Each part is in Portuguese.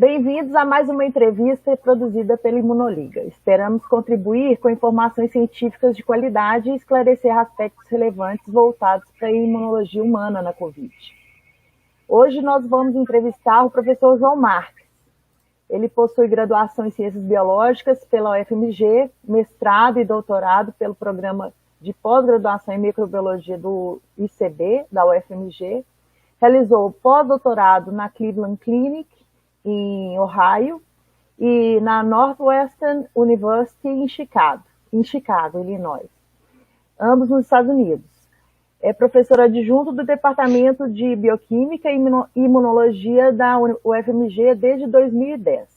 Bem-vindos a mais uma entrevista produzida pela Imunoliga. Esperamos contribuir com informações científicas de qualidade e esclarecer aspectos relevantes voltados para a imunologia humana na Covid. Hoje nós vamos entrevistar o professor João Marques. Ele possui graduação em Ciências Biológicas pela UFMG, mestrado e doutorado pelo Programa de Pós-Graduação em Microbiologia do ICB, da UFMG, realizou pós-doutorado na Cleveland Clinic, em Ohio, e na Northwestern University em Chicago, Illinois, ambos nos Estados Unidos. É professor adjunto do Departamento de Bioquímica e Imunologia da UFMG desde 2010.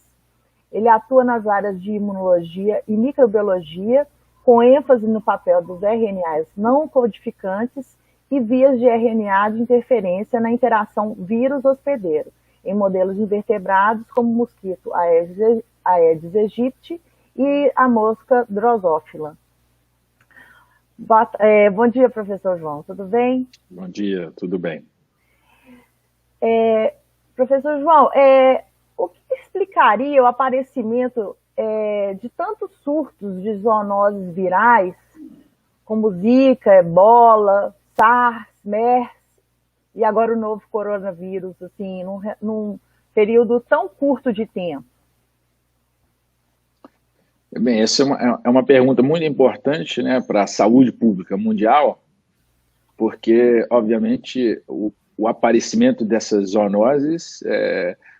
Ele atua nas áreas de imunologia e microbiologia, com ênfase no papel dos RNAs não codificantes e vias de RNA de interferência na interação vírus-hospedeiro, em modelos de invertebrados como o mosquito Aedes aegypti e a mosca Drosophila. Bom dia, professor João, tudo bem? Bom dia, tudo bem. Professor João, o que explicaria o aparecimento de tantos surtos de zoonoses virais, como Zika, Ebola, SARS, MERS, e agora o novo coronavírus, assim, num período tão curto de tempo? Bem, essa é uma pergunta muito importante, né, para a saúde pública mundial, porque, obviamente, o aparecimento dessas zoonoses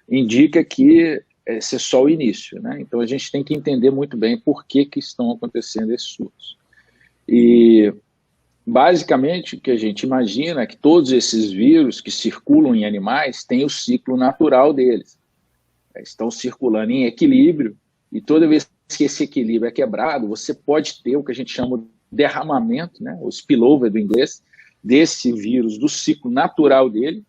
indica que esse é só o início, né? Então, a gente tem que entender muito bem por que estão acontecendo esses surtos. E, basicamente, o que a gente imagina é que todos esses vírus que circulam em animais têm o ciclo natural deles. Estão circulando em equilíbrio, e toda vez que esse equilíbrio é quebrado, você pode ter o que a gente chama de derramamento, né, o spillover do inglês, desse vírus, do ciclo natural dele,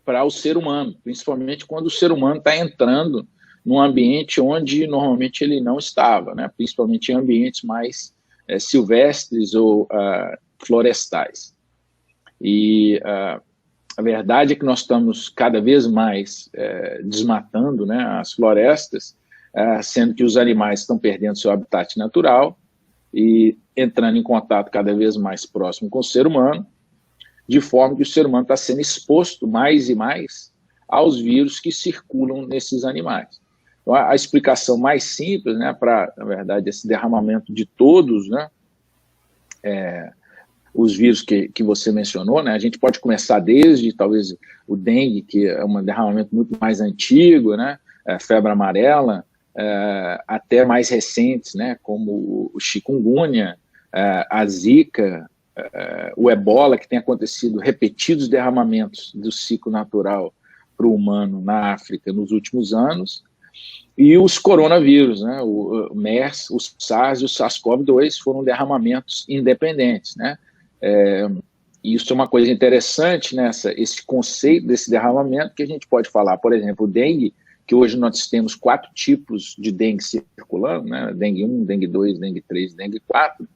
para o ser humano, principalmente quando o ser humano está entrando num ambiente onde normalmente ele não estava, né, principalmente em ambientes mais silvestres ou florestais. E a verdade é que nós estamos cada vez mais desmatando, né, as florestas, sendo que os animais estão perdendo seu habitat natural e entrando em contato cada vez mais próximo com o ser humano, de forma que o ser humano está sendo exposto mais e mais aos vírus que circulam nesses animais. Então, a explicação mais simples, né, para, na verdade, esse derramamento de todos, né, os vírus que você mencionou, né, a gente pode começar desde, talvez, o dengue, que é um derramamento muito mais antigo, né, febre amarela, até mais recentes, né, como o chikungunya, a zika, o ebola, que tem acontecido repetidos derramamentos do ciclo natural para o humano na África nos últimos anos, e os coronavírus, né, o MERS, o SARS e o SARS-CoV-2 foram derramamentos independentes, né? Isso é uma coisa interessante, né, esse conceito desse derramamento, que a gente pode falar, por exemplo, o dengue, que hoje nós temos 4 tipos de dengue circulando, né, dengue 1, dengue 2, dengue 3, dengue 4,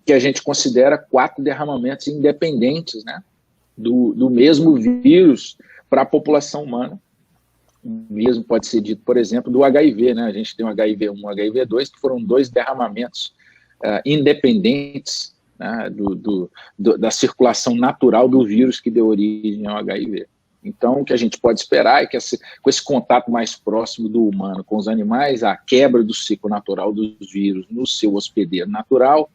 que a gente considera 4 derramamentos independentes, né, do mesmo vírus para a população humana. Mesmo pode ser dito, por exemplo, do HIV, né? A gente tem o HIV1 e o HIV2, que foram 2 derramamentos independentes, né, da circulação natural do vírus que deu origem ao HIV. Então, o que a gente pode esperar é que com esse contato mais próximo do humano com os animais, a quebra do ciclo natural dos vírus no seu hospedeiro natural,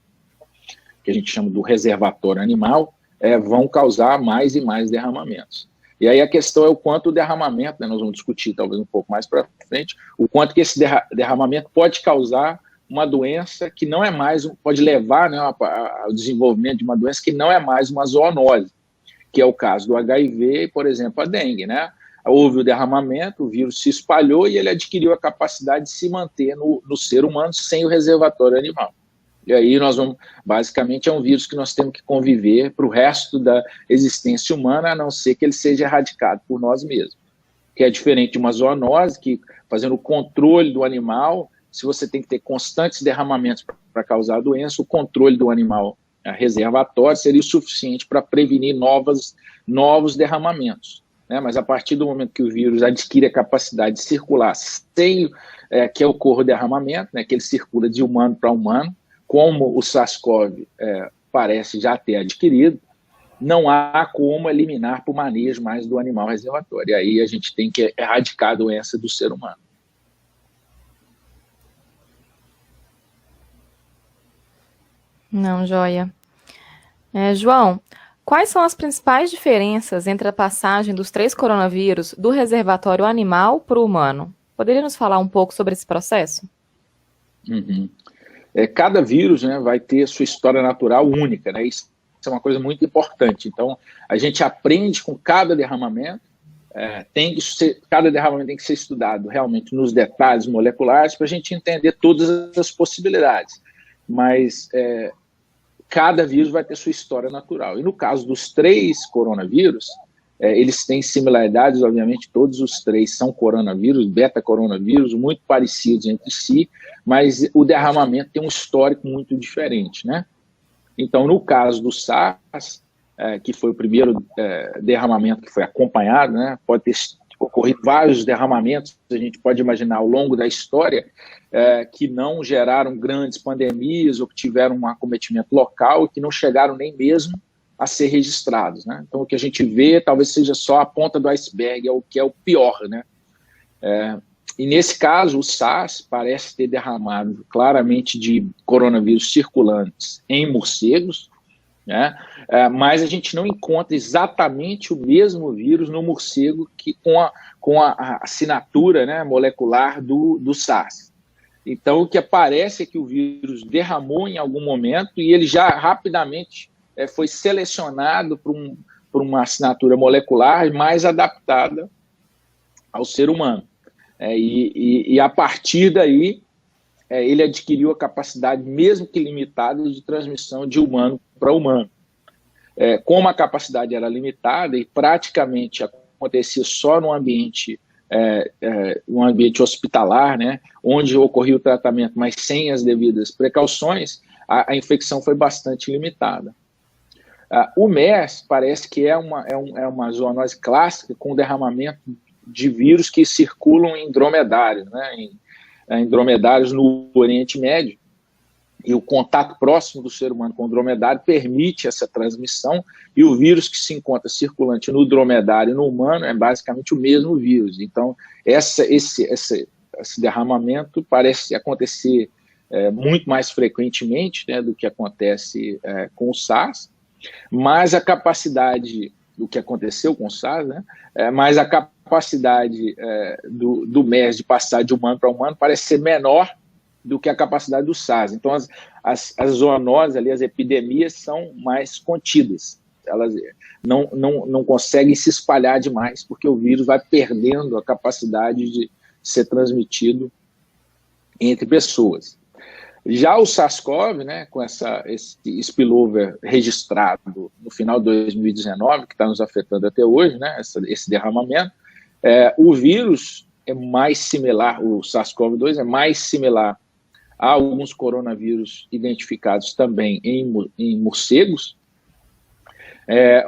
que a gente chama do reservatório animal, vão causar mais e mais derramamentos. E aí a questão é o quanto o derramamento, né, nós vamos discutir talvez um pouco mais para frente, o quanto que esse derramamento pode causar uma doença que não é mais, pode levar, né, ao desenvolvimento de uma doença que não é mais uma zoonose, que é o caso do HIV e, por exemplo, a dengue, né? Houve o derramamento, o vírus se espalhou e ele adquiriu a capacidade de se manter no ser humano sem o reservatório animal. E aí nós vamos, basicamente, é um vírus que nós temos que conviver para o resto da existência humana, a não ser que ele seja erradicado por nós mesmos. Que é diferente de uma zoonose, que fazendo o controle do animal, se você tem que ter constantes derramamentos para causar a doença, o controle do animal reservatório seria o suficiente para prevenir novos derramamentos. né, mas a partir do momento que o vírus adquire a capacidade de circular sem que ocorra o derramamento, né, que ele circula de humano para humano, como o SARS-CoV parece já ter adquirido, não há como eliminar por manejo mais do animal reservatório. E aí a gente tem que erradicar a doença do ser humano. Não, joia. João, quais são as principais diferenças entre a passagem dos 3 coronavírus do reservatório animal para o humano? Poderia nos falar um pouco sobre esse processo? Uhum. Cada vírus, né, vai ter sua história natural única, né? Isso é uma coisa muito importante. Então, a gente aprende com cada derramamento, cada derramamento tem que ser estudado realmente nos detalhes moleculares para a gente entender todas as possibilidades. Mas cada vírus vai ter sua história natural. E no caso dos 3 coronavírus, eles têm similaridades, obviamente, todos os 3 são coronavírus, beta-coronavírus, muito parecidos entre si, mas o derramamento tem um histórico muito diferente, né? Então, no caso do SARS, que foi o primeiro derramamento que foi acompanhado, né? Pode ter ocorrido vários derramamentos, a gente pode imaginar ao longo da história, que não geraram grandes pandemias ou que tiveram um acometimento local e que não chegaram nem mesmo a ser registrados, né? Então, o que a gente vê talvez seja só a ponta do iceberg, é o que é o pior, né? E nesse caso, o SARS parece ter derramado claramente de coronavírus circulantes em morcegos, né? Mas a gente não encontra exatamente o mesmo vírus no morcego que com a assinatura, né, molecular do SARS. Então, o que aparece é que o vírus derramou em algum momento e ele já rapidamente foi selecionado por uma assinatura molecular mais adaptada ao ser humano. E a partir daí, ele adquiriu a capacidade, mesmo que limitada, de transmissão de humano para humano. Como a capacidade era limitada e praticamente acontecia só no ambiente, um ambiente hospitalar, né, onde ocorria o tratamento, mas sem as devidas precauções, a infecção foi bastante limitada. O MERS parece que é uma zoonose clássica com derramamento de vírus que circulam em dromedários, né, em dromedários no Oriente Médio, e o contato próximo do ser humano com o dromedário permite essa transmissão, e o vírus que se encontra circulante no dromedário e no humano é basicamente o mesmo vírus. Então, esse derramamento parece acontecer muito mais frequentemente, né, do que acontece com o SARS, mas a capacidade do que aconteceu com o SARS, né, mas a capacidade do MERS de passar de humano para humano parece ser menor do que a capacidade do SARS. Então, as zoonoses, ali, as epidemias são mais contidas. Elas não conseguem se espalhar demais, porque o vírus vai perdendo a capacidade de ser transmitido entre pessoas. Já o SARS-CoV, né, com esse spillover registrado no final de 2019, que está nos afetando até hoje, né, esse derramamento, o vírus é mais similar, o SARS-CoV-2 é mais similar a alguns coronavírus identificados também em morcegos,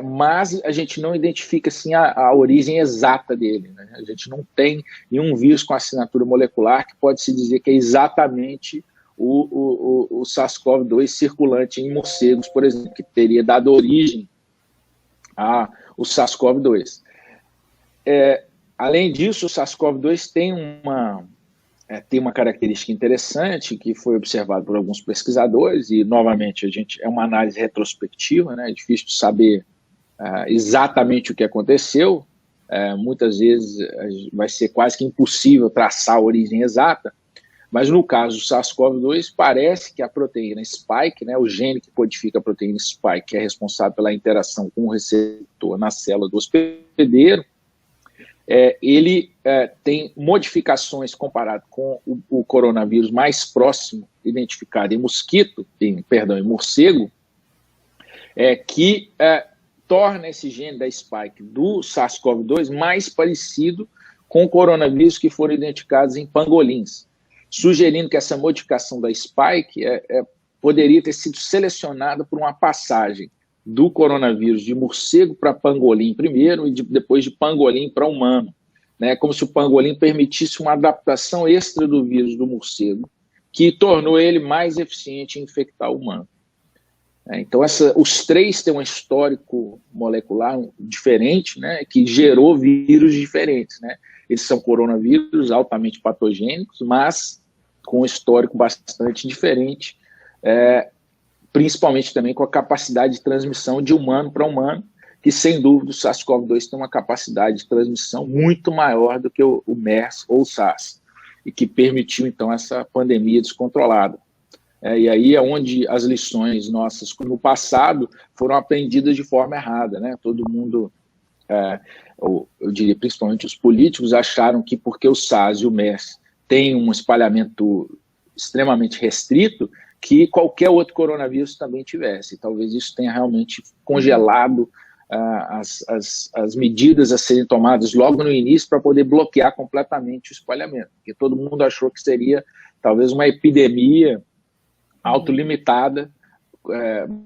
mas a gente não identifica assim, a origem exata dele, né? A gente não tem nenhum vírus com assinatura molecular que pode se dizer que é exatamente o SARS-CoV-2 circulante em morcegos, por exemplo, que teria dado origem ao SARS-CoV-2. Além disso, o SARS-CoV-2 tem uma característica interessante que foi observada por alguns pesquisadores, e novamente é uma análise retrospectiva, né? É difícil de saber exatamente o que aconteceu, muitas vezes vai ser quase que impossível traçar a origem exata, mas no caso do SARS-CoV-2 parece que a proteína spike, né, o gene que codifica a proteína spike, que é responsável pela interação com o receptor na célula do hospedeiro, ele tem modificações comparado com o coronavírus mais próximo identificado em em morcego, que torna esse gene da spike do SARS-CoV-2 mais parecido com coronavírus que foram identificados em pangolins, sugerindo que essa modificação da spike poderia ter sido selecionada por uma passagem do coronavírus de morcego para pangolim primeiro e depois de pangolim para humano, né? Como se o pangolim permitisse uma adaptação extra do vírus do morcego, que tornou ele mais eficiente em infectar o humano. Então, os três têm um histórico molecular diferente, né, que gerou vírus diferentes, né? Eles são coronavírus altamente patogênicos, mas com um histórico bastante diferente, principalmente também com a capacidade de transmissão de humano para humano, que sem dúvida o SARS-CoV-2 tem uma capacidade de transmissão muito maior do que o MERS ou o SARS, e que permitiu então essa pandemia descontrolada. E aí é onde as lições nossas no passado foram aprendidas de forma errada, né? Todo mundo, eu diria principalmente os políticos, acharam que porque o SARS e o MERS têm um espalhamento extremamente restrito, que qualquer outro coronavírus também tivesse. Talvez isso tenha realmente congelado as medidas a serem tomadas logo no início para poder bloquear completamente o espalhamento, porque todo mundo achou que seria talvez uma epidemia autolimitada,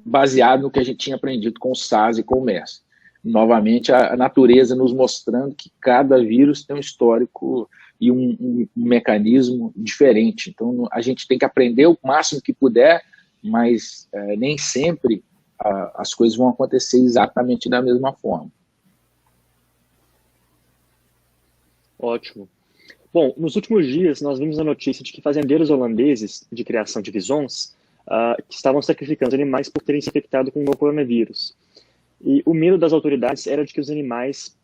baseado no que a gente tinha aprendido com o SARS e com o MERS. Novamente, a natureza nos mostrando que cada vírus tem um histórico e um mecanismo diferente. Então, a gente tem que aprender o máximo que puder, mas nem sempre as coisas vão acontecer exatamente da mesma forma. Ótimo. Bom, nos últimos dias nós vimos a notícia de que fazendeiros holandeses de criação de visons que estavam sacrificando animais por terem se infectado com o novo coronavírus. E o medo das autoridades era de que os animais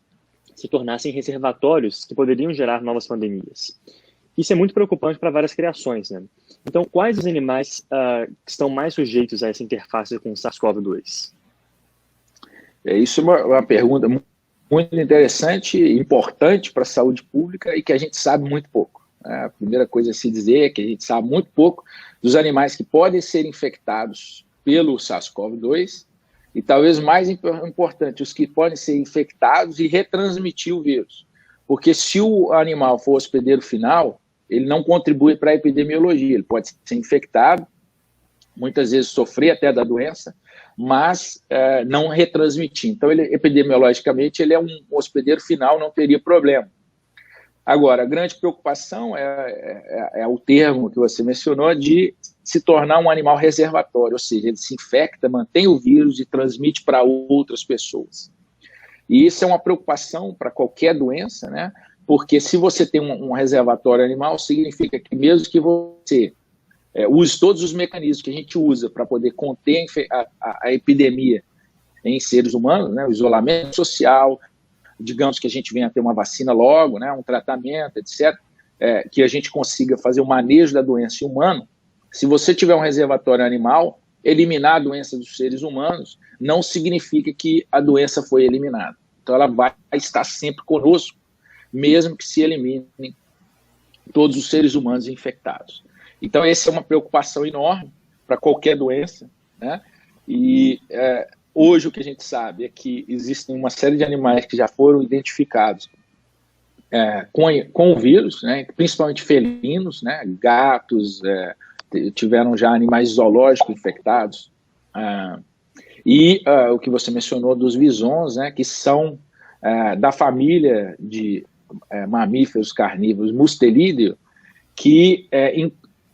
se tornassem reservatórios que poderiam gerar novas pandemias. Isso é muito preocupante para várias criações, né? Então, quais os animais que estão mais sujeitos a essa interface com o SARS-CoV-2? Isso é uma pergunta muito interessante e importante para a saúde pública e que a gente sabe muito pouco. A primeira coisa a se dizer é que a gente sabe muito pouco dos animais que podem ser infectados pelo SARS-CoV-2 e talvez mais importante, os que podem ser infectados e retransmitir o vírus. Porque se o animal for hospedeiro final, ele não contribui para a epidemiologia, ele pode ser infectado, muitas vezes sofrer até da doença, mas não retransmitir. Então, epidemiologicamente, ele é um hospedeiro final, não teria problema. Agora, a grande preocupação é o termo que você mencionou de se tornar um animal reservatório, ou seja, ele se infecta, mantém o vírus e transmite para outras pessoas. E isso é uma preocupação para qualquer doença, né? Porque se você tem um reservatório animal, significa que mesmo que você use todos os mecanismos que a gente usa para poder conter a epidemia em seres humanos, né? O isolamento social, digamos que a gente venha a ter uma vacina logo, né? Um tratamento, etc., que a gente consiga fazer o manejo da doença em humano. Se você tiver um reservatório animal, eliminar a doença dos seres humanos não significa que a doença foi eliminada. Então, ela vai estar sempre conosco, mesmo que se eliminem todos os seres humanos infectados. Então, essa é uma preocupação enorme para qualquer doença, né? E hoje o que a gente sabe é que existem uma série de animais que já foram identificados com o vírus, né? Principalmente felinos, né? Gatos, tiveram já animais zoológicos infectados, o que você mencionou dos visons, né, que são da família de mamíferos carnívoros Mustelídeo,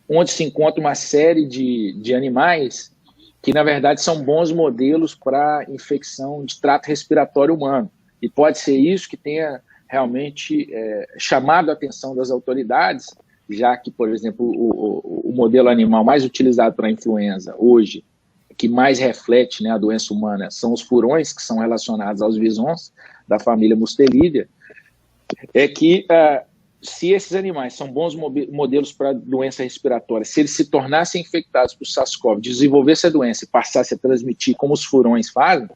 onde se encontra uma série de animais que, na verdade, são bons modelos para infecção de trato respiratório humano. E pode ser isso que tenha realmente chamado a atenção das autoridades, já que, por exemplo, o modelo animal mais utilizado para a influenza hoje, que mais reflete, né, a doença humana, são os furões, que são relacionados aos visons da família Mustelídea, que se esses animais são bons modelos para doença respiratória, se eles se tornassem infectados por SARS-CoV, desenvolvessem a doença e passassem a transmitir como os furões fazem,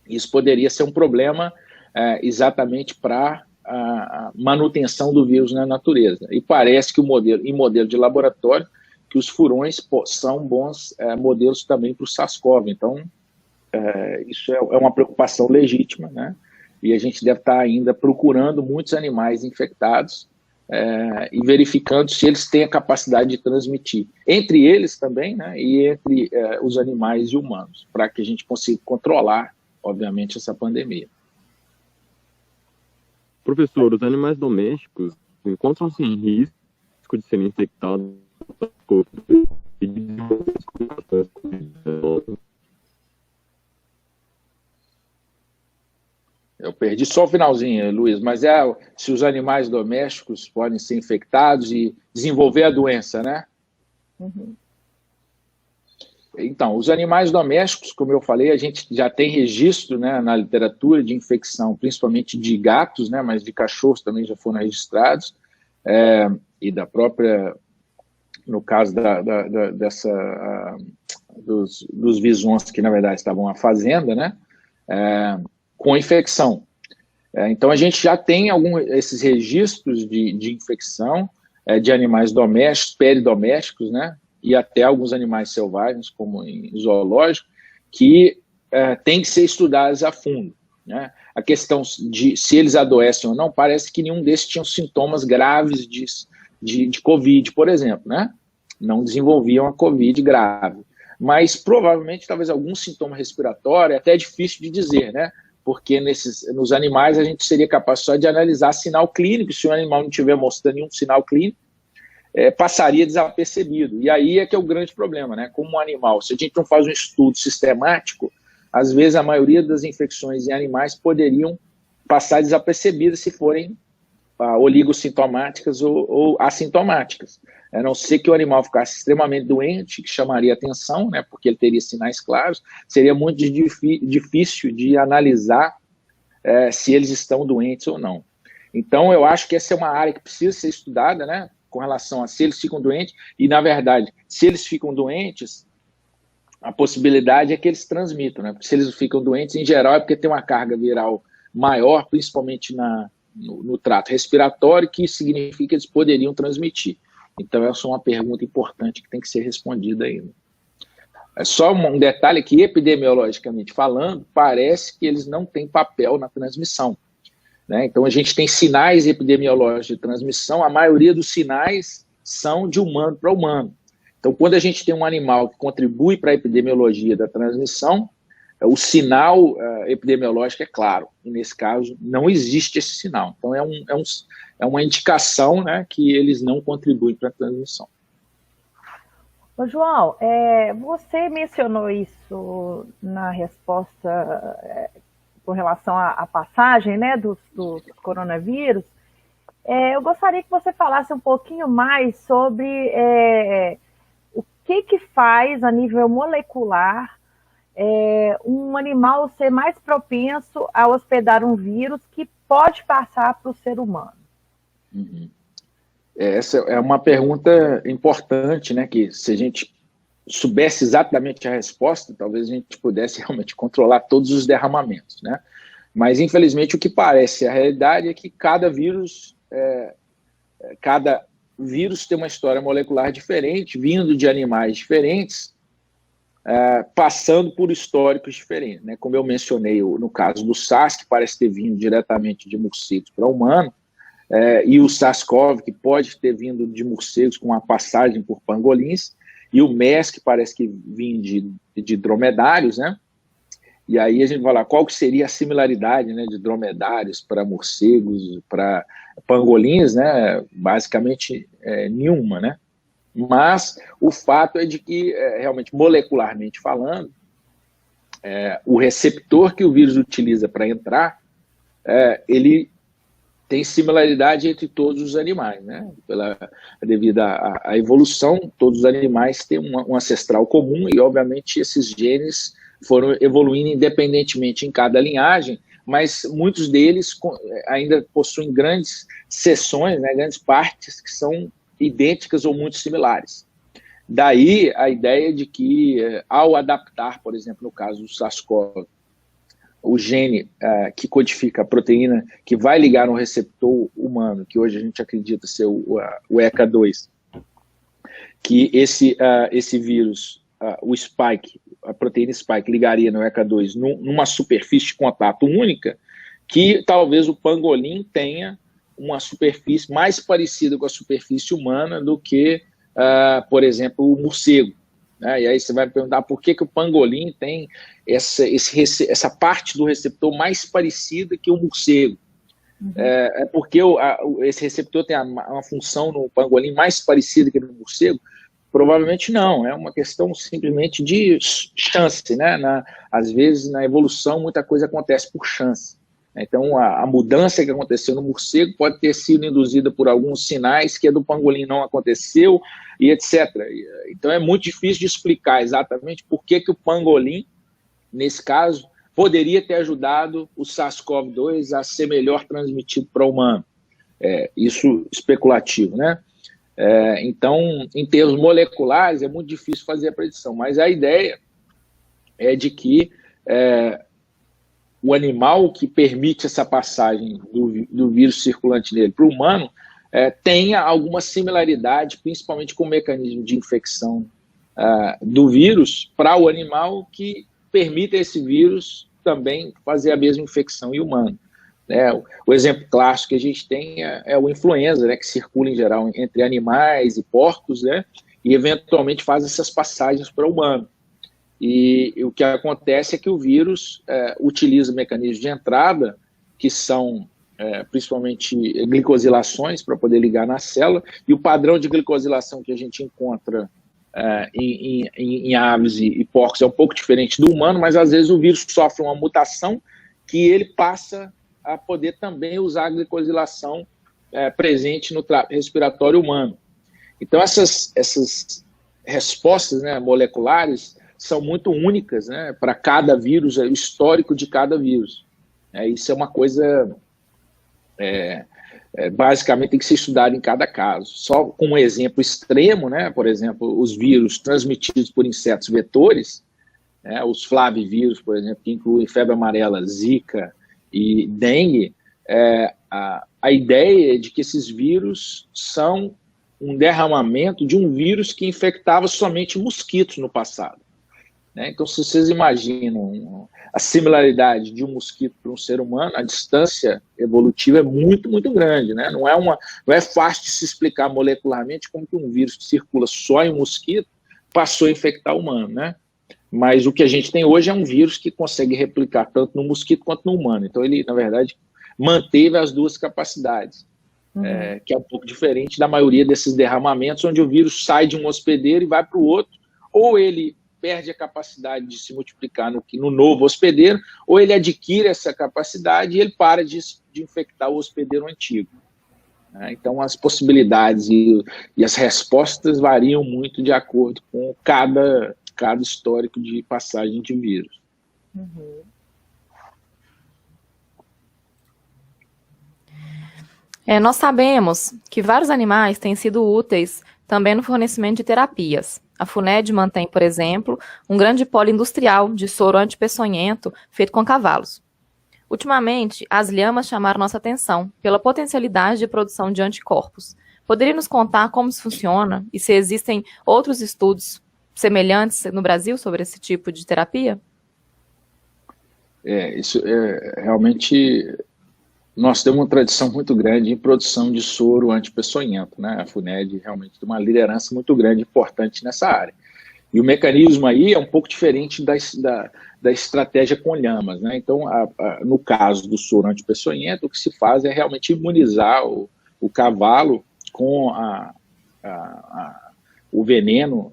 isso poderia ser um problema exatamente para a manutenção do vírus na natureza. E parece que em modelo de laboratório, que os furões são bons modelos também para o SARS-CoV. Então, isso é uma preocupação legítima, né? E a gente deve estar ainda procurando muitos animais infectados e verificando se eles têm a capacidade de transmitir entre eles também, né, e entre os animais e humanos, para que a gente consiga controlar, obviamente, essa pandemia. Professor, os animais domésticos encontram-se em risco de serem infectados por e de desenvolver as complicações COVID-19? Eu perdi só o finalzinho, Luiz, mas se os animais domésticos podem ser infectados e desenvolver a doença, né? Uhum. Então, os animais domésticos, como eu falei, a gente já tem registro, né, na literatura de infecção, principalmente de gatos, né, mas de cachorros também já foram registrados, e da própria, no caso dos visões que, na verdade, estavam na fazenda, né, com infecção. Então, a gente já tem esses registros de infecção de animais domésticos, peridomésticos, né, e até alguns animais selvagens, como em zoológico, que têm que ser estudados a fundo, né. A questão de se eles adoecem ou não, parece que nenhum desses tinham sintomas graves de Covid, por exemplo, né, não desenvolviam a Covid grave, mas provavelmente talvez algum sintoma respiratório, até difícil de dizer, né, porque nos animais a gente seria capaz só de analisar sinal clínico. Se o animal não estiver mostrando nenhum sinal clínico, passaria desapercebido. E aí é que é o grande problema, né? Como um animal, se a gente não faz um estudo sistemático, às vezes a maioria das infecções em animais poderiam passar desapercebidas se forem oligossintomáticas ou assintomáticas. A não ser que o animal ficasse extremamente doente, que chamaria atenção, né, porque ele teria sinais claros, seria muito difícil de analisar se eles estão doentes ou não. Então, eu acho que essa é uma área que precisa ser estudada, né, com relação a se eles ficam doentes, e, na verdade, se eles ficam doentes, a possibilidade é que eles transmitam, né, porque se eles ficam doentes, em geral, é porque tem uma carga viral maior, principalmente no trato respiratório, que significa que eles poderiam transmitir. Então, essa é uma pergunta importante que tem que ser respondida ainda. É só um detalhe que, epidemiologicamente falando, parece que eles não têm papel na transmissão, né? Então, a gente tem sinais epidemiológicos de transmissão, a maioria dos sinais são de humano para humano. Então, quando a gente tem um animal que contribui para a epidemiologia da transmissão, o sinal epidemiológico é claro, e nesse caso não existe esse sinal. Então é uma indicação, né, que eles não contribuem para a transmissão. Ô, João, você mencionou isso na resposta com relação à passagem, né, do coronavírus. Eu gostaria que você falasse um pouquinho mais sobre o que faz a nível molecular um animal ser mais propenso a hospedar um vírus que pode passar para o ser humano. Uhum. Essa é uma pergunta importante, né, que se a gente soubesse exatamente a resposta, talvez a gente pudesse realmente controlar todos os derramamentos, né? Mas, infelizmente, o que parece a realidade é que cada vírus tem uma história molecular diferente, vindo de animais diferentes, passando por históricos diferentes, né? Como eu mencionei no caso do SARS, que parece ter vindo diretamente de morcegos para humano, e o SARS-CoV, que pode ter vindo de morcegos com uma passagem por pangolins, e o MERS, que parece que vinha de dromedários, né? E aí a gente vai lá, qual que seria a similaridade, né, de dromedários para morcegos, para pangolins, né? Basicamente nenhuma, né? Mas o fato é de que, realmente, molecularmente falando, o receptor que o vírus utiliza para entrar, ele tem similaridade entre todos os animais, né? Devido à evolução, todos os animais têm um ancestral comum e, obviamente, esses genes foram evoluindo independentemente em cada linhagem, mas muitos deles ainda possuem grandes seções, né, grandes partes que são idênticas ou muito similares. Daí a ideia de que, ao adaptar, por exemplo, no caso do SARS-CoV, o gene que codifica a proteína que vai ligar no receptor humano, que hoje a gente acredita ser o ECA2, que esse vírus, o spike, a proteína spike ligaria no ECA2 numa superfície de contato única, que talvez o pangolim tenha uma superfície mais parecida com a superfície humana do que, por exemplo, o morcego. Né? E aí você vai me perguntar por que o pangolim tem essa parte do receptor mais parecida que o morcego. É porque esse receptor tem uma função no pangolim mais parecida que no morcego? Provavelmente não, é uma questão simplesmente de chance, né? Às vezes, na evolução, muita coisa acontece por chance. Então, a mudança que aconteceu no morcego pode ter sido induzida por alguns sinais que a do pangolim não aconteceu, e etc. Então, é muito difícil de explicar exatamente por que o pangolim, nesse caso, poderia ter ajudado o SARS-CoV-2 a ser melhor transmitido para o humano. Isso especulativo, né? Então, em termos moleculares, é muito difícil fazer a predição, mas a ideia é de que o animal que permite essa passagem do vírus circulante nele para o humano tenha alguma similaridade, principalmente com o mecanismo de infecção do vírus para o animal que permite a esse vírus também fazer a mesma infecção em humano. O exemplo clássico que a gente tem é o influenza, né, que circula em geral entre animais e porcos, né, e eventualmente faz essas passagens para o humano. E o que acontece é que o vírus utiliza mecanismos de entrada, que são principalmente glicosilações para poder ligar na célula, e o padrão de glicosilação que a gente encontra em aves e porcos é um pouco diferente do humano, mas às vezes o vírus sofre uma mutação que ele passa a poder também usar a glicosilação presente no trato respiratório humano. Então, essas respostas, né, moleculares são muito únicas, né, para cada vírus, o histórico de cada vírus. Isso é uma coisa, basicamente, tem que ser estudado em cada caso. Só com um exemplo extremo, né, por exemplo, os vírus transmitidos por insetos vetores, os flavivírus, por exemplo, que incluem febre amarela, zika e dengue, a ideia é de que esses vírus são um derramamento de um vírus que infectava somente mosquitos no passado. Então, se vocês imaginam a similaridade de um mosquito para um ser humano, a distância evolutiva é muito, muito grande. Né? Não é fácil de se explicar molecularmente como que um vírus que circula só em um mosquito passou a infectar o humano, né? Mas o que a gente tem hoje é um vírus que consegue replicar tanto no mosquito quanto no humano. Então, ele, na verdade, manteve as duas capacidades, que é um pouco diferente da maioria desses derramamentos, onde o vírus sai de um hospedeiro e vai para o outro, ou ele perde a capacidade de se multiplicar no novo hospedeiro, ou ele adquire essa capacidade e ele para de infectar o hospedeiro antigo. Então, as possibilidades e as respostas variam muito de acordo com cada histórico de passagem de vírus. Nós sabemos que vários animais têm sido úteis também no fornecimento de terapias. A FUNED mantém, por exemplo, um grande polo industrial de soro antipeçonhento feito com cavalos. Ultimamente, as lhamas chamaram nossa atenção pela potencialidade de produção de anticorpos. Poderia nos contar como isso funciona e se existem outros estudos semelhantes no Brasil sobre esse tipo de terapia? Isso realmente, nós temos uma tradição muito grande em produção de soro antipeçonhento, né? A FUNED realmente tem uma liderança muito grande, importante nessa área. E o mecanismo aí é um pouco diferente da estratégia com lhamas, né? Então, no caso do soro antipeçonhento, o que se faz é realmente imunizar o cavalo com o veneno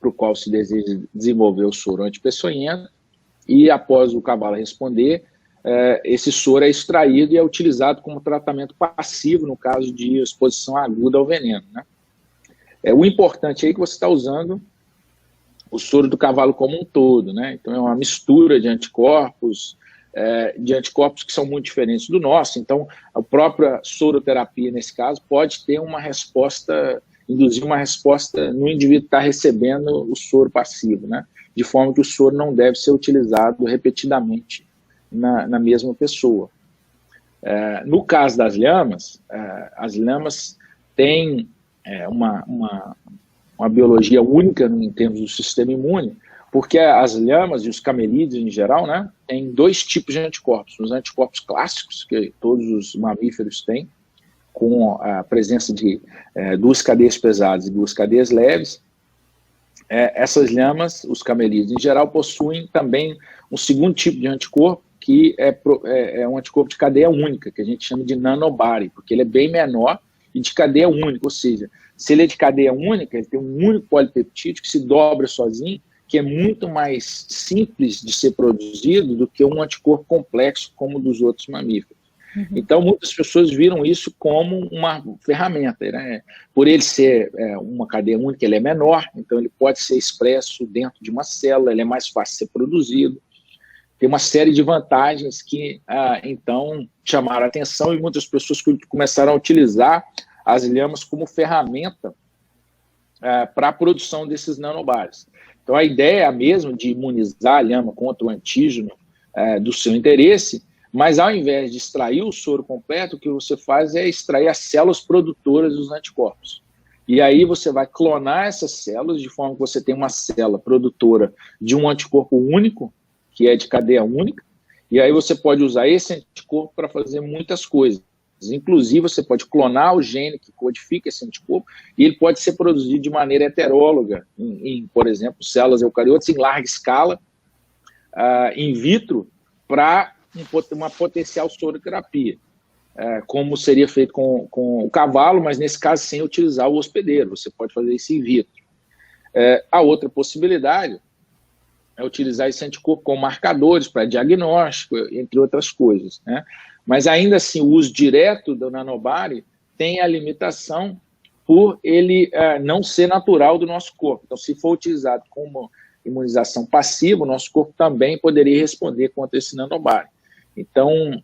para o qual se deseja desenvolver o soro antipeçonhento, e após o cavalo responder, esse soro é extraído e é utilizado como tratamento passivo no caso de exposição aguda ao veneno. Né? O importante aí é que você está usando o soro do cavalo como um todo, né? Então é uma mistura de anticorpos que são muito diferentes do nosso. Então a própria soroterapia, nesse caso, pode ter uma resposta, induzir uma resposta no indivíduo que está recebendo o soro passivo, né? De forma que o soro não deve ser utilizado repetidamente na mesma pessoa. No caso das lhamas, as lhamas têm uma biologia única em termos do sistema imune, porque as lhamas e os camelídeos em geral, né, têm dois tipos de anticorpos. Os anticorpos clássicos, que todos os mamíferos têm, com a presença de 2 cadeias pesadas e 2 cadeias leves, essas lhamas, os camelídeos em geral, possuem também um segundo tipo de anticorpo, que é um anticorpo de cadeia única, que a gente chama de nanobody, porque ele é bem menor e de cadeia única, ou seja, se ele é de cadeia única, ele tem um único polipeptídeo que se dobra sozinho, que é muito mais simples de ser produzido do que um anticorpo complexo como o dos outros mamíferos. Então, muitas pessoas viram isso como uma ferramenta, né? Por ele ser uma cadeia única, ele é menor, então ele pode ser expresso dentro de uma célula, ele é mais fácil de ser produzido. Tem uma série de vantagens que, então, chamaram a atenção e muitas pessoas começaram a utilizar as lhamas como ferramenta para a produção desses nanobodies. Então, a ideia é a mesma de imunizar a lhama contra o antígeno do seu interesse, mas ao invés de extrair o soro completo, o que você faz é extrair as células produtoras dos anticorpos. E aí você vai clonar essas células de forma que você tem uma célula produtora de um anticorpo único, que é de cadeia única, e aí você pode usar esse anticorpo para fazer muitas coisas. Inclusive, você pode clonar o gene que codifica esse anticorpo e ele pode ser produzido de maneira heteróloga, por exemplo, células eucariotas em larga escala, in vitro, para uma potencial soroterapia, como seria feito com o cavalo, mas nesse caso sem utilizar o hospedeiro, você pode fazer isso in vitro. A outra possibilidade é utilizar esse anticorpo com marcadores para diagnóstico, entre outras coisas, né? Mas ainda assim, o uso direto do nanobody tem a limitação por ele não ser natural do nosso corpo. Então, se for utilizado como imunização passiva, o nosso corpo também poderia responder contra esse nanobody. Então,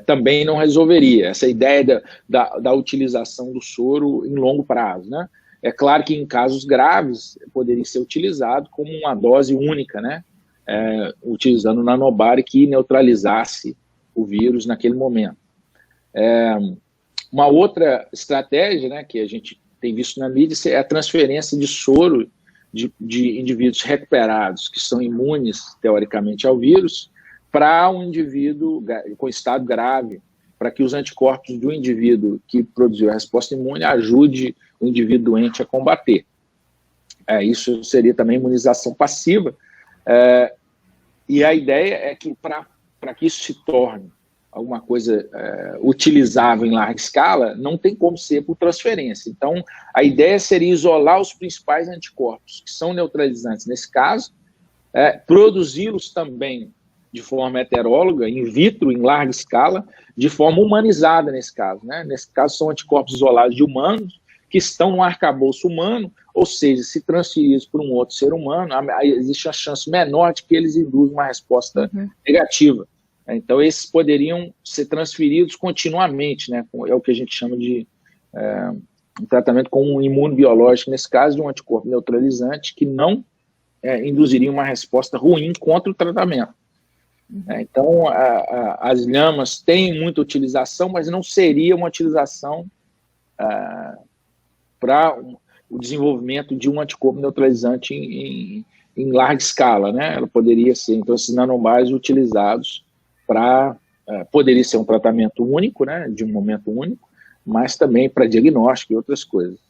também não resolveria essa ideia da utilização do soro em longo prazo, né? É claro que em casos graves poderia ser utilizado como uma dose única, né? Utilizando o nanobody que neutralizasse o vírus naquele momento. Uma outra estratégia, né, que a gente tem visto na mídia é a transferência de soro de indivíduos recuperados que são imunes, teoricamente, ao vírus, para um indivíduo com estado grave, para que os anticorpos do indivíduo que produziu a resposta imune ajude o indivíduo doente a combater. Isso seria também imunização passiva. E a ideia é que, para que isso se torne alguma coisa utilizável em larga escala, não tem como ser por transferência. Então, a ideia seria isolar os principais anticorpos, que são neutralizantes nesse caso, produzi-los também de forma heteróloga, in vitro, em larga escala, de forma humanizada nesse caso, né? Nesse caso, são anticorpos isolados de humanos, que estão no arcabouço humano, ou seja, se transferidos por um outro ser humano, existe a chance menor de que eles induzam uma resposta negativa. Então, esses poderiam ser transferidos continuamente, né? É o que a gente chama de um tratamento com um imunobiológico, nesse caso, de um anticorpo neutralizante, que não induziria uma resposta ruim contra o tratamento. Então, as lhamas têm muita utilização, mas não seria uma utilização para o desenvolvimento de um anticorpo neutralizante em larga escala, né? Ela poderia ser, então, esses nanobodies utilizados poderia ser um tratamento único, né, de um momento único, mas também para diagnóstico e outras coisas.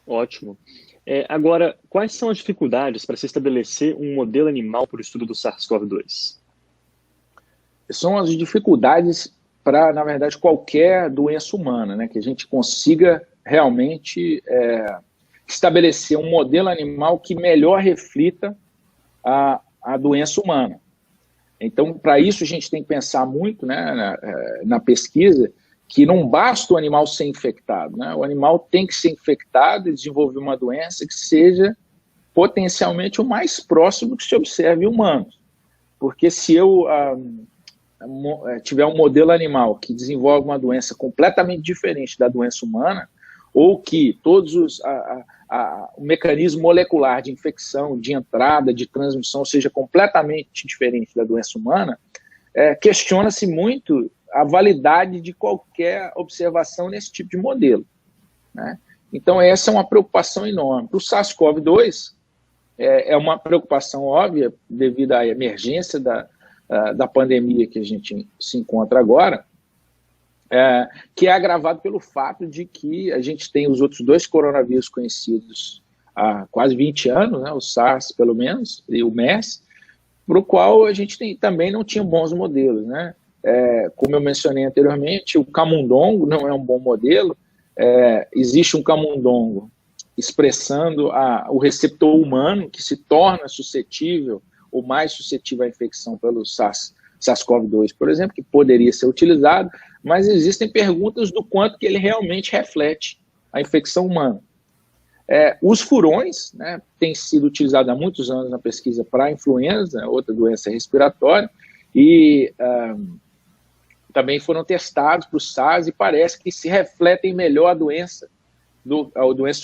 Ótimo. Agora, quais são as dificuldades para se estabelecer um modelo animal para o estudo do SARS-CoV-2? São as dificuldades para, na verdade, qualquer doença humana, né, que a gente consiga realmente estabelecer um modelo animal que melhor reflita a doença humana. Então, para isso, a gente tem que pensar muito, né, na pesquisa, que não basta o animal ser infectado, né? O animal tem que ser infectado e desenvolver uma doença que seja potencialmente o mais próximo que se observe em humanos. Porque se eu tiver um modelo animal que desenvolve uma doença completamente diferente da doença humana, ou que todos o mecanismo molecular de infecção, de entrada, de transmissão seja completamente diferente da doença humana, questiona-se muito a validade de qualquer observação nesse tipo de modelo, né? Então, essa é uma preocupação enorme. Para o SARS-CoV-2, é uma preocupação óbvia devido à emergência da pandemia que a gente se encontra agora, que é agravado pelo fato de que a gente tem os outros 2 coronavírus conhecidos há quase 20 anos, né, o SARS pelo menos, e o MERS, para o qual a gente também não tinha bons modelos, né? Como eu mencionei anteriormente, o camundongo não é um bom modelo. Existe um camundongo expressando o receptor humano que se torna suscetível ou mais suscetível à infecção pelo SARS-CoV-2, por exemplo, que poderia ser utilizado, mas existem perguntas do quanto que ele realmente reflete a infecção humana. Os furões, né, têm sido utilizados há muitos anos na pesquisa para a influenza, outra doença respiratória, e também foram testados para o SARS e parece que se refletem melhor a doença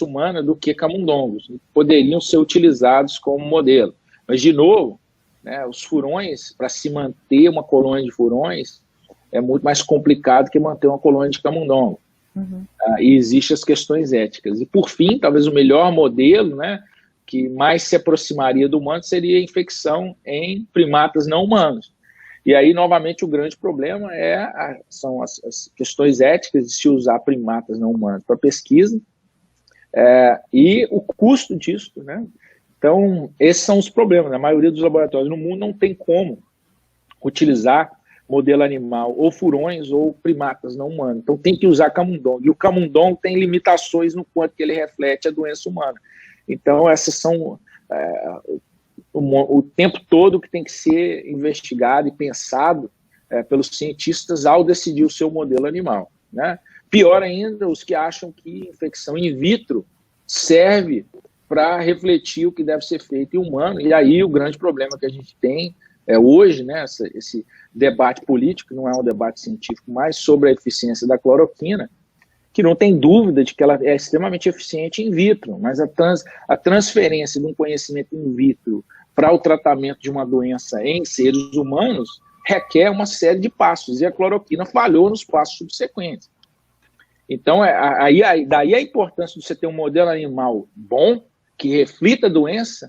humana do que camundongos. Poderiam ser utilizados como modelo. Mas, de novo, né, os furões, para se manter uma colônia de furões, é muito mais complicado que manter uma colônia de camundongo. E existem as questões éticas. E, por fim, talvez o melhor modelo, né, que mais se aproximaria do humano seria a infecção em primatas não humanos. E aí, novamente, o grande problema são as questões éticas de se usar primatas não humanos para pesquisa e o custo disso, né? Então, esses são os problemas. A maioria dos laboratórios no mundo não tem como utilizar modelo animal, ou furões, ou primatas não humanos. Então, tem que usar camundongo. E o camundongo tem limitações no quanto que ele reflete a doença humana. Então, essas são o tempo todo que tem que ser investigado e pensado pelos cientistas ao decidir o seu modelo animal, né? Pior ainda, os que acham que infecção in vitro serve para refletir o que deve ser feito em humano. E aí o grande problema que a gente tem hoje, né, esse debate político, não é um debate científico, mais sobre a eficiência da cloroquina, que não tem dúvida de que ela é extremamente eficiente in vitro, mas a transferência de um conhecimento in vitro para o tratamento de uma doença em seres humanos requer uma série de passos, e a cloroquina falhou nos passos subsequentes. Então, daí a importância de você ter um modelo animal bom, que reflita a doença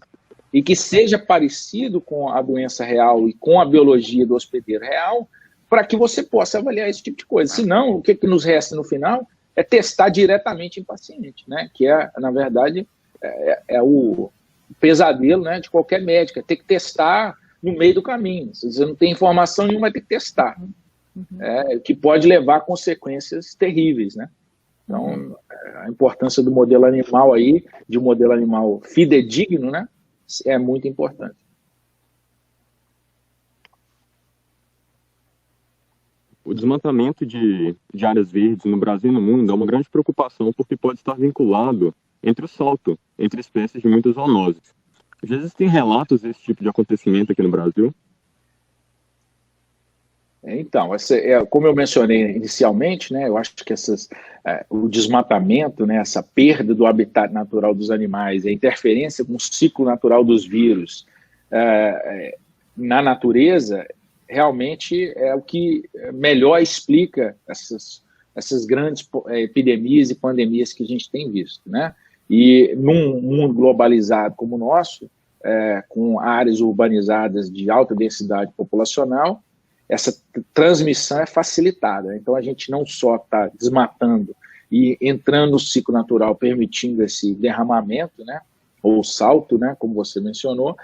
e que seja parecido com a doença real e com a biologia do hospedeiro real, para que você possa avaliar esse tipo de coisa. Senão, o que nos resta no final é testar diretamente em paciente, né? Que na verdade, o pesadelo, né, de qualquer médico, ter que testar no meio do caminho. Se você não tem informação nenhuma, vai ter que testar. Que pode levar a consequências terríveis, né? Então, a importância do modelo animal aí, de um modelo animal fidedigno, né, é muito importante. O desmatamento de áreas verdes no Brasil e no mundo é uma grande preocupação porque pode estar vinculado entre o salto entre espécies de muitas zoonoses. Já existem relatos desse tipo de acontecimento aqui no Brasil? Então, como eu mencionei inicialmente, né, eu acho que o desmatamento, né, essa perda do habitat natural dos animais, a interferência com o ciclo natural dos vírus na natureza, realmente é o que melhor explica essas grandes epidemias e pandemias que a gente tem visto, né? E num mundo globalizado como o nosso, com áreas urbanizadas de alta densidade populacional, essa transmissão é facilitada. Então, a gente não só está desmatando e entrando no ciclo natural, permitindo esse derramamento, né, ou salto, né, como você mencionou,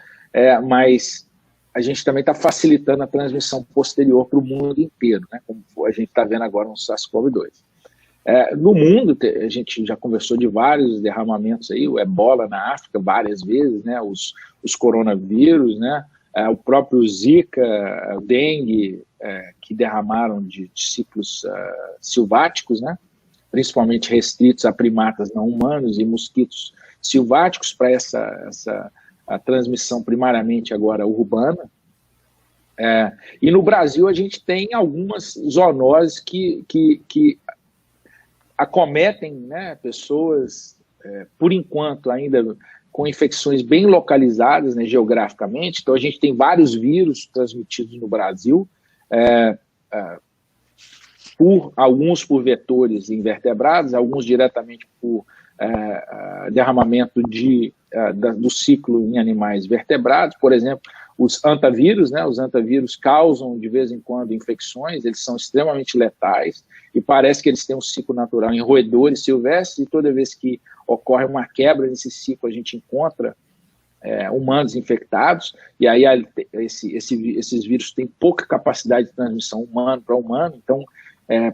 mas a gente também está facilitando a transmissão posterior para o mundo inteiro, né, como a gente está vendo agora no SARS-CoV-2. No mundo, a gente já conversou de vários derramamentos aí, o ebola na África várias vezes, né, os coronavírus, né, o próprio Zika, o dengue, que derramaram de ciclos silváticos, né, principalmente restritos a primatas não humanos e mosquitos silváticos, para a transmissão primariamente agora urbana. E no Brasil a gente tem algumas zoonoses que acometem, né, pessoas, por enquanto, ainda com infecções bem localizadas, né, geograficamente. Então, a gente tem vários vírus transmitidos no Brasil, alguns por vetores invertebrados, alguns diretamente por derramamento de do ciclo em animais vertebrados, por exemplo, os antavírus, né? Os antavírus causam, de vez em quando, infecções, eles são extremamente letais, e parece que eles têm um ciclo natural em roedores silvestres, e toda vez que ocorre uma quebra nesse ciclo, a gente encontra humanos infectados, e aí esses vírus têm pouca capacidade de transmissão humano para humano, então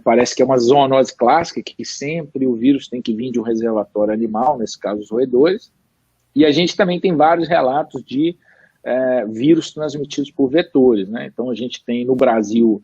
parece que é uma zoonose clássica, que sempre o vírus tem que vir de um reservatório animal, nesse caso os roedores, e a gente também tem vários relatos de vírus transmitidos por vetores, né? Então a gente tem no Brasil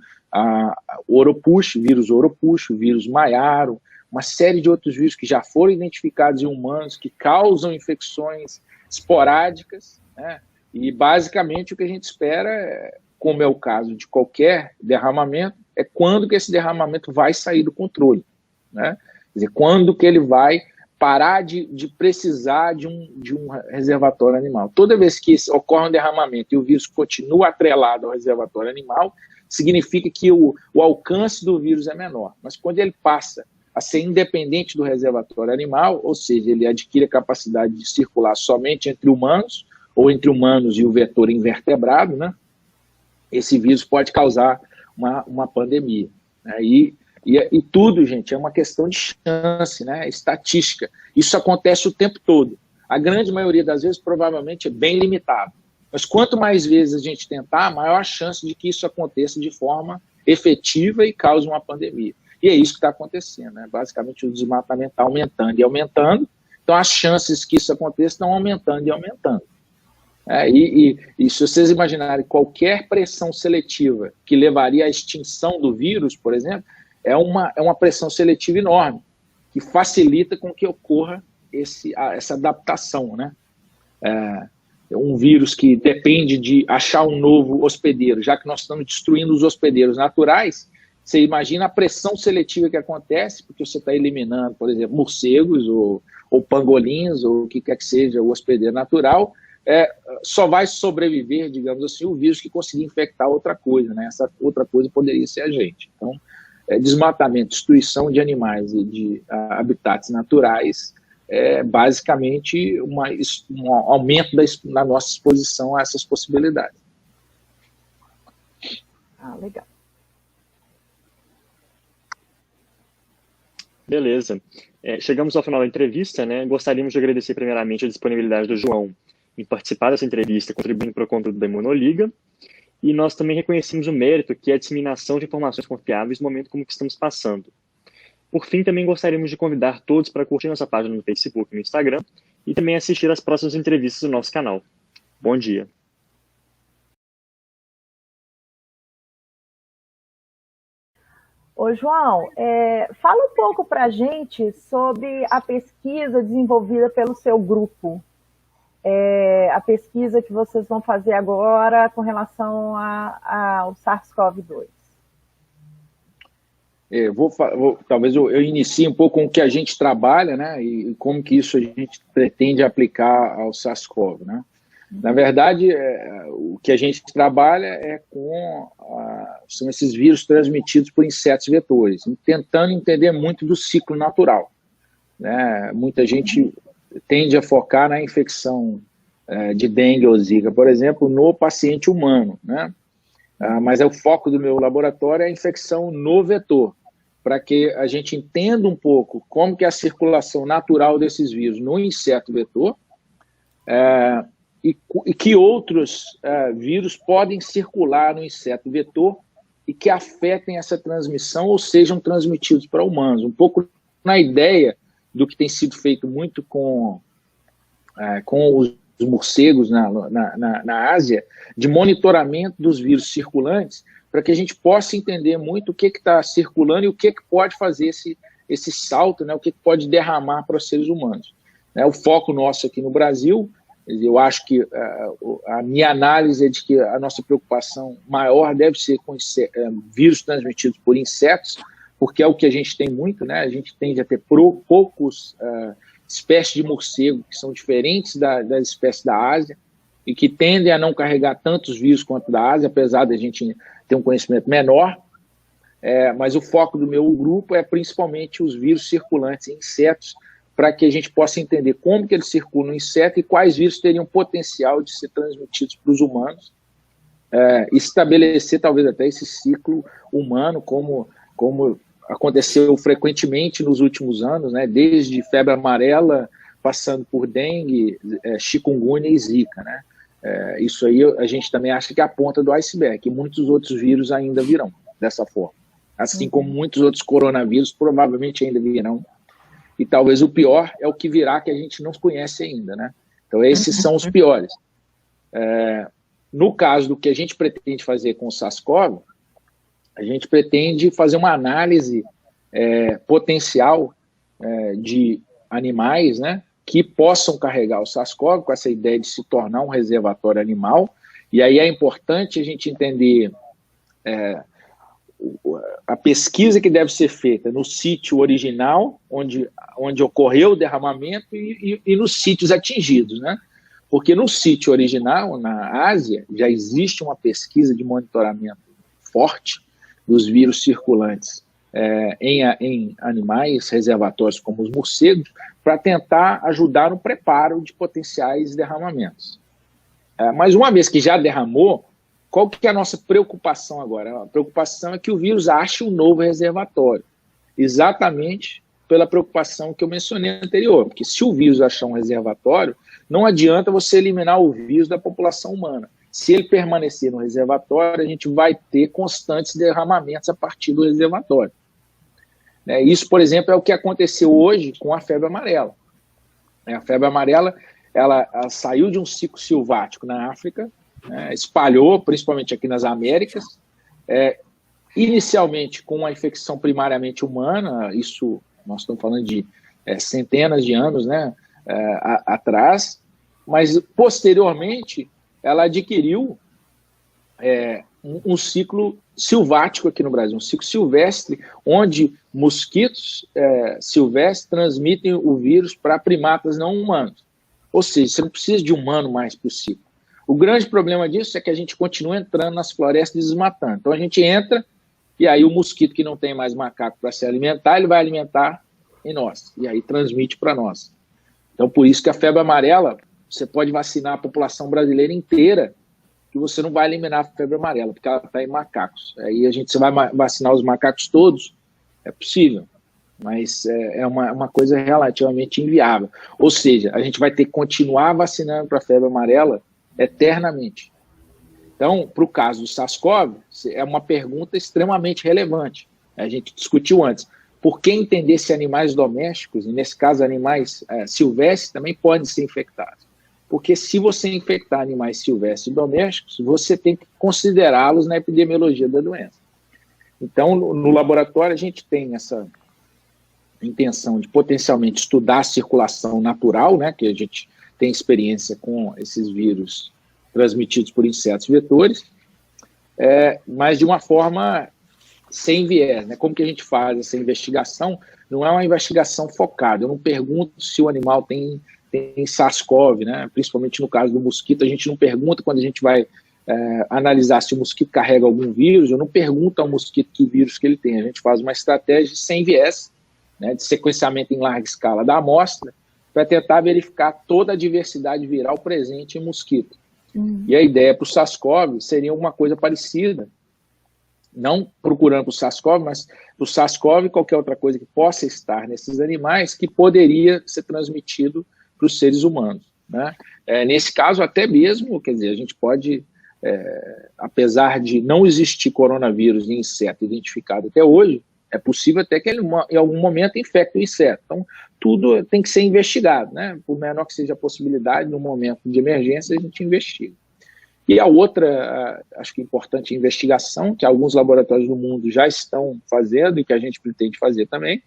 o Oropuxo, o vírus Maiaro, uma série de outros vírus que já foram identificados em humanos, que causam infecções esporádicas, né? E basicamente o que a gente espera, como é o caso de qualquer derramamento, é quando que esse derramamento vai sair do controle, né? Quer dizer, quando que ele vai parar de precisar de um reservatório animal. Toda vez que ocorre um derramamento e o vírus continua atrelado ao reservatório animal, significa que o alcance do vírus é menor. Mas quando ele passa a ser independente do reservatório animal, ou seja, ele adquire a capacidade de circular somente entre humanos, ou entre humanos e o vetor invertebrado, né? Esse vírus pode causar uma pandemia, né? E tudo, gente, é uma questão de chance, né? Estatística. Isso acontece o tempo todo. A grande maioria das vezes, provavelmente, é bem limitado. Mas quanto mais vezes a gente tentar, maior a chance de que isso aconteça de forma efetiva e cause uma pandemia. E é isso que está acontecendo, né? Basicamente, o desmatamento está aumentando e aumentando, então as chances que isso aconteça estão aumentando e aumentando. E se vocês imaginarem qualquer pressão seletiva que levaria à extinção do vírus, por exemplo, é uma pressão seletiva enorme, que facilita com que ocorra essa adaptação, né? Um vírus que depende de achar um novo hospedeiro, já que nós estamos destruindo os hospedeiros naturais, você imagina a pressão seletiva que acontece, porque você está eliminando, por exemplo, morcegos ou pangolins, ou o que quer que seja o hospedeiro natural, só vai sobreviver, digamos assim, o vírus que conseguir infectar outra coisa, né? Essa outra coisa poderia ser a gente. Então, desmatamento, destruição de animais e de habitats naturais é basicamente um aumento da nossa exposição a essas possibilidades. Legal. Beleza. Chegamos ao final da entrevista, né? Gostaríamos de agradecer primeiramente a disponibilidade do João em participar dessa entrevista, contribuindo para o conteúdo da Imunoliga. E nós também reconhecemos o mérito que é a disseminação de informações confiáveis no momento como que estamos passando. Por fim, também gostaríamos de convidar todos para curtir nossa página no Facebook e no Instagram e também assistir às próximas entrevistas do nosso canal. Bom dia. Ô, João, fala um pouco para a gente sobre a pesquisa desenvolvida pelo seu grupo. A pesquisa que vocês vão fazer agora com relação ao SARS-CoV-2. Talvez eu inicie um pouco com o que a gente trabalha, né, e como que isso a gente pretende aplicar ao SARS-CoV, né? Na verdade, o que a gente trabalha são esses vírus transmitidos por insetos vetores, tentando entender muito do ciclo natural, né? Muita gente tende a focar na infecção de dengue ou zika, por exemplo, no paciente humano, né? Mas o foco do meu laboratório é a infecção no vetor, para que a gente entenda um pouco como que é a circulação natural desses vírus no inseto vetor, e que outros vírus podem circular no inseto vetor e que afetem essa transmissão ou sejam transmitidos para humanos. Um pouco na ideia do que tem sido feito muito com os morcegos na Ásia, de monitoramento dos vírus circulantes, para que a gente possa entender muito o que está circulando e o que pode fazer esse salto, né, o que pode derramar para os seres humanos. O foco nosso aqui no Brasil, eu acho que a minha análise é de que a nossa preocupação maior deve ser com vírus transmitidos por insetos, porque é o que a gente tem muito, né? A gente tende a ter poucos espécies de morcego que são diferentes das espécies da Ásia e que tendem a não carregar tantos vírus quanto da Ásia, apesar de a gente ter um conhecimento menor. Mas o foco do meu grupo é principalmente os vírus circulantes em insetos, para que a gente possa entender como que ele circula no inseto e quais vírus teriam potencial de ser transmitidos para os humanos, estabelecer talvez até esse ciclo humano, como aconteceu frequentemente nos últimos anos, né, desde febre amarela, passando por dengue, chikungunya e zika, né? Isso aí a gente também acha que é a ponta do iceberg, e muitos outros vírus ainda virão dessa forma. Assim como muitos outros coronavírus provavelmente ainda virão. E talvez o pior é o que virá, que a gente não conhece ainda, né? Então esses são os piores. No caso do que a gente pretende fazer com o SARS-CoV, a gente pretende fazer uma análise potencial de animais, né, que possam carregar o SARS-CoV, com essa ideia de se tornar um reservatório animal. E aí é importante a gente entender a pesquisa que deve ser feita no sítio original, onde ocorreu o derramamento, e nos sítios atingidos, né? Porque no sítio original, na Ásia, já existe uma pesquisa de monitoramento forte dos vírus circulantes em animais reservatórios como os morcegos, para tentar ajudar no preparo de potenciais derramamentos. Mas uma vez que já derramou, qual que é a nossa preocupação agora? A preocupação é que o vírus ache um novo reservatório, exatamente pela preocupação que eu mencionei anterior, porque se o vírus achar um reservatório, não adianta você eliminar o vírus da população humana. Se ele permanecer no reservatório, a gente vai ter constantes derramamentos a partir do reservatório. Isso, por exemplo, é o que aconteceu hoje com a febre amarela. A febre amarela, ela saiu de um ciclo silvático na África, espalhou, principalmente aqui nas Américas, inicialmente com uma infecção primariamente humana, isso nós estamos falando de centenas de anos, né, atrás, mas posteriormente ela adquiriu um ciclo silvático aqui no Brasil, um ciclo silvestre, onde mosquitos silvestres transmitem o vírus para primatas não humanos. Ou seja, você não precisa de humano mais para o ciclo. O grande problema disso é que a gente continua entrando nas florestas e desmatando. Então a gente entra, e aí o mosquito que não tem mais macaco para se alimentar, ele vai alimentar em nós, e aí transmite para nós. Então por isso que a febre amarela, você pode vacinar a população brasileira inteira, que você não vai eliminar a febre amarela, porque ela está em macacos. Aí você vai vacinar os macacos todos, é possível, mas é uma coisa relativamente inviável. Ou seja, a gente vai ter que continuar vacinando para a febre amarela eternamente. Então, para o caso do SARS-CoV, é uma pergunta extremamente relevante. A gente discutiu antes. Por que entender se animais domésticos, e nesse caso animais silvestres, também podem ser infectados? Porque se você infectar animais silvestres e domésticos, você tem que considerá-los na epidemiologia da doença. Então, no laboratório, a gente tem essa intenção de potencialmente estudar a circulação natural, né, que a gente tem experiência com esses vírus transmitidos por insetos vetores, mas de uma forma sem viés, né? Como que a gente faz essa investigação? Não é uma investigação focada, eu não pergunto se o animal tem SARS-CoV, né? Principalmente no caso do mosquito, a gente não pergunta quando a gente vai analisar se o mosquito carrega algum vírus, eu não pergunto ao mosquito que vírus que ele tem, a gente faz uma estratégia sem viés, né, de sequenciamento em larga escala da amostra, para tentar verificar toda a diversidade viral presente em mosquito. E a ideia para o SARS-CoV seria uma coisa parecida, não procurando para o SARS-CoV, mas para o SARS-CoV e qualquer outra coisa que possa estar nesses animais que poderia ser transmitido para os seres humanos, né? Nesse caso, até mesmo, quer dizer, a gente pode, apesar de não existir coronavírus em inseto identificado até hoje, é possível até que ele, em algum momento, infecte o inseto. Então, tudo tem que ser investigado, né? Por menor que seja a possibilidade, no momento de emergência, a gente investiga. E a outra, acho que importante investigação, que alguns laboratórios do mundo já estão fazendo e que a gente pretende fazer também,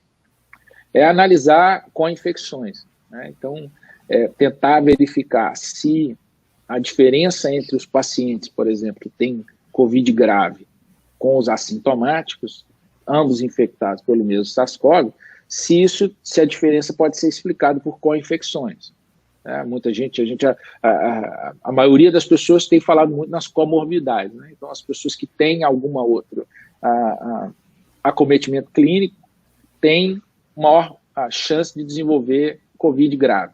é analisar co-infecções, né? Então, tentar verificar se a diferença entre os pacientes, por exemplo, que têm Covid grave com os assintomáticos, ambos infectados pelo mesmo SARS-CoV, se a diferença pode ser explicada por co-infecções. Muita gente, a maioria das pessoas tem falado muito nas comorbidades, né? Então as pessoas que têm alguma outra acometimento clínico têm maior a chance de desenvolver Covid grave.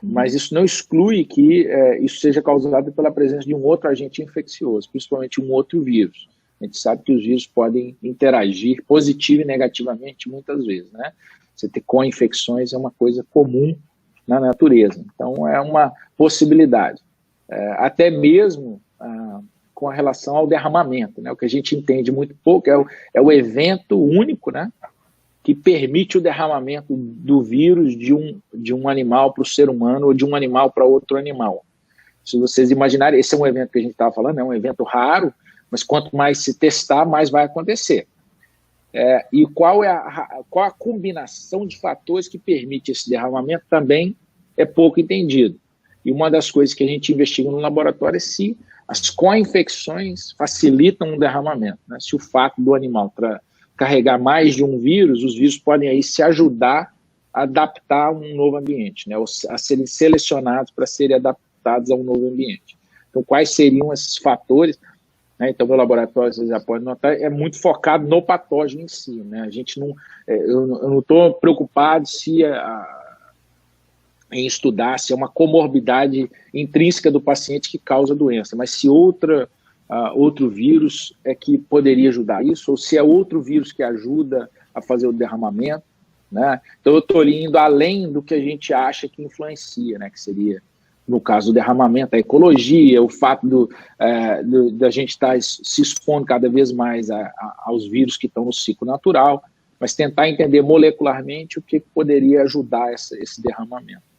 Mas isso não exclui que isso seja causado pela presença de um outro agente infeccioso, principalmente um outro vírus. A gente sabe que os vírus podem interagir positivo e negativamente muitas vezes, né? Você ter co-infecções é uma coisa comum na natureza. Então, é uma possibilidade. Até mesmo com relação ao derramamento, né? O que a gente entende muito pouco é o evento único, né? Que permite o derramamento do vírus de um animal para o ser humano ou de um animal para outro animal. Se vocês imaginarem, esse é um evento que a gente estava falando, é um evento raro, mas quanto mais se testar, mais vai acontecer. E qual a combinação de fatores que permite esse derramamento também é pouco entendido. E uma das coisas que a gente investiga no laboratório é se as co-infecções facilitam o derramamento, né? Se o fato do animal carregar mais de um vírus, os vírus podem aí se ajudar a adaptar a um novo ambiente, né? Ou a serem selecionados para serem adaptados a um novo ambiente. Então, quais seriam esses fatores? Então, meu laboratório, vocês já podem notar, é muito focado no patógeno em si, né? A gente não, eu não estou preocupado em estudar se é uma comorbidade intrínseca do paciente que causa a doença, mas se outro vírus é que poderia ajudar isso, ou se é outro vírus que ajuda a fazer o derramamento, né? Então, eu estou indo além do que a gente acha que influencia, né? Que seria, no caso do derramamento, a ecologia, o fato da gente estar se expondo cada vez mais aos vírus que estão no ciclo natural, mas tentar entender molecularmente o que poderia ajudar esse derramamento.